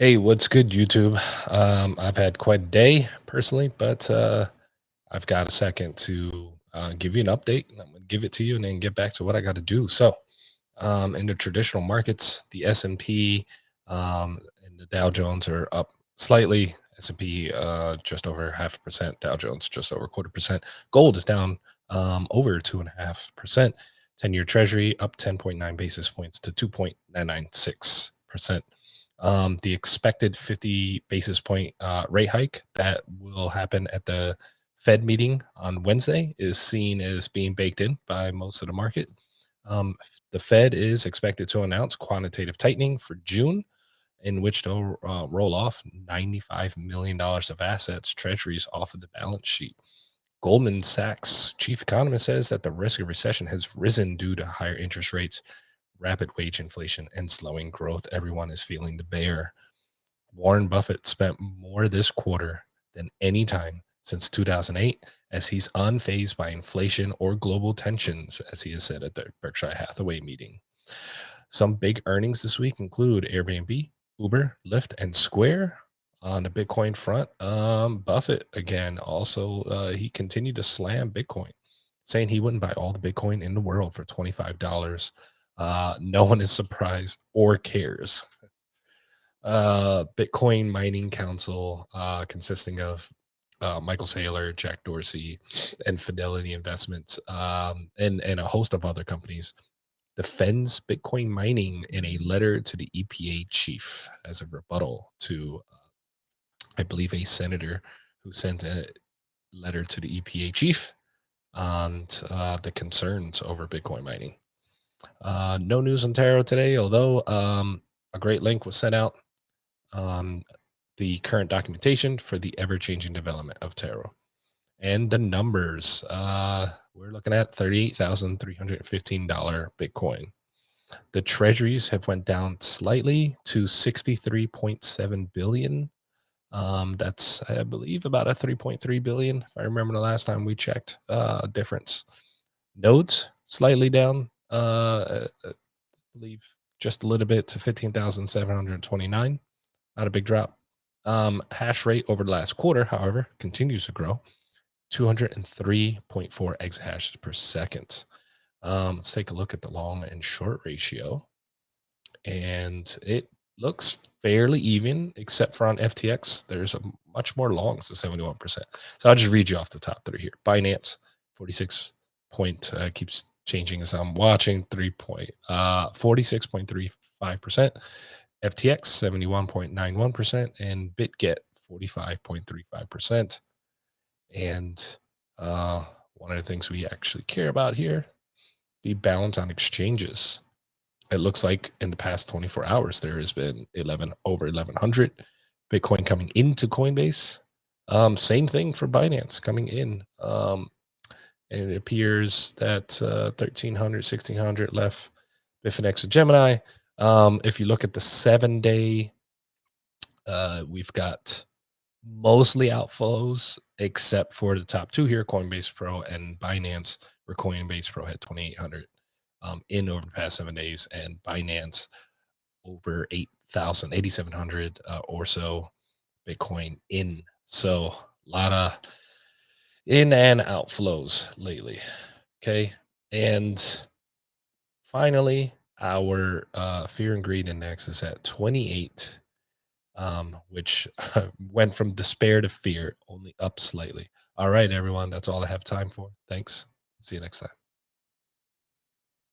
Hey, what's good, YouTube? I've had quite a day personally, but I've got a second to give you an update. And I'm going to give it to you and then get back to what I got to do. In the traditional markets, the S&P and the Dow Jones are up slightly. S&P just over 0.5%, Dow Jones just over 0.25%. Gold is down over 2.5%. 10-year Treasury up 10.9 basis points to 2.996%. The expected 50 basis point rate hike that will happen at the Fed meeting on Wednesday is seen as being baked in by most of the market. The Fed is expected to announce quantitative tightening for June, in which they'll roll off $95 million of assets, treasuries off of the balance sheet. Goldman Sachs chief economist says that the risk of recession has risen due to higher interest rates, rapid wage inflation, and slowing growth. Everyone is feeling the bear. Warren Buffett spent more this quarter than any time since 2008, as he's unfazed by inflation or global tensions, as he has said at the Berkshire Hathaway meeting. Some big earnings this week include Airbnb, Uber, Lyft, and Square. On the Bitcoin front, Buffett again also he continued to slam Bitcoin, saying he wouldn't buy all the Bitcoin in the world for $25. No one is surprised or cares. Bitcoin Mining Council, consisting of Michael Saylor, Jack Dorsey, and Fidelity Investments, and a host of other companies, defends Bitcoin mining in a letter to the EPA chief as a rebuttal to, I believe, a senator who sent a letter to the EPA chief on the concerns over Bitcoin mining. No news on Taro today, although a great link was sent out on the current documentation for the ever-changing development of Taro. And the numbers, we're looking at $38,315 Bitcoin. The treasuries have went down slightly to 63.7 billion. That's, I believe, about a 3.3 billion, if I remember the last time we checked, difference. Nodes slightly down, I believe just a little bit to 15,729. Not a big drop. Hash rate over the last quarter, however, continues to grow, 203.4 exahashes per second. Let's take a look at the long and short ratio, and it looks fairly even, except for on FTX. There's a much more longs at 71%. So I'll just read you off the top three here. Binance, 46 point, keeps changing as I'm watching, 46.35%. FTX 71.91%, and BitGet 45.35%. And one of the things we actually care about here, the balance on exchanges. It looks like in the past 24 hours there has been over 1100 Bitcoin coming into Coinbase. Same thing for Binance coming in. And it appears that 1300, 1600 left Bitfinex and Gemini. If you look at the 7-day, we've got mostly outflows, except for the top two here, Coinbase Pro and Binance, where Coinbase Pro had 2,800 in over the past 7 days, and Binance over 8,000, 8,700 or so Bitcoin in. So a lot of in and outflows lately. Okay. And finally, our fear and greed index is at 28, which went from despair to fear, only up slightly. All right, everyone. That's all I have time for. Thanks. See you next time.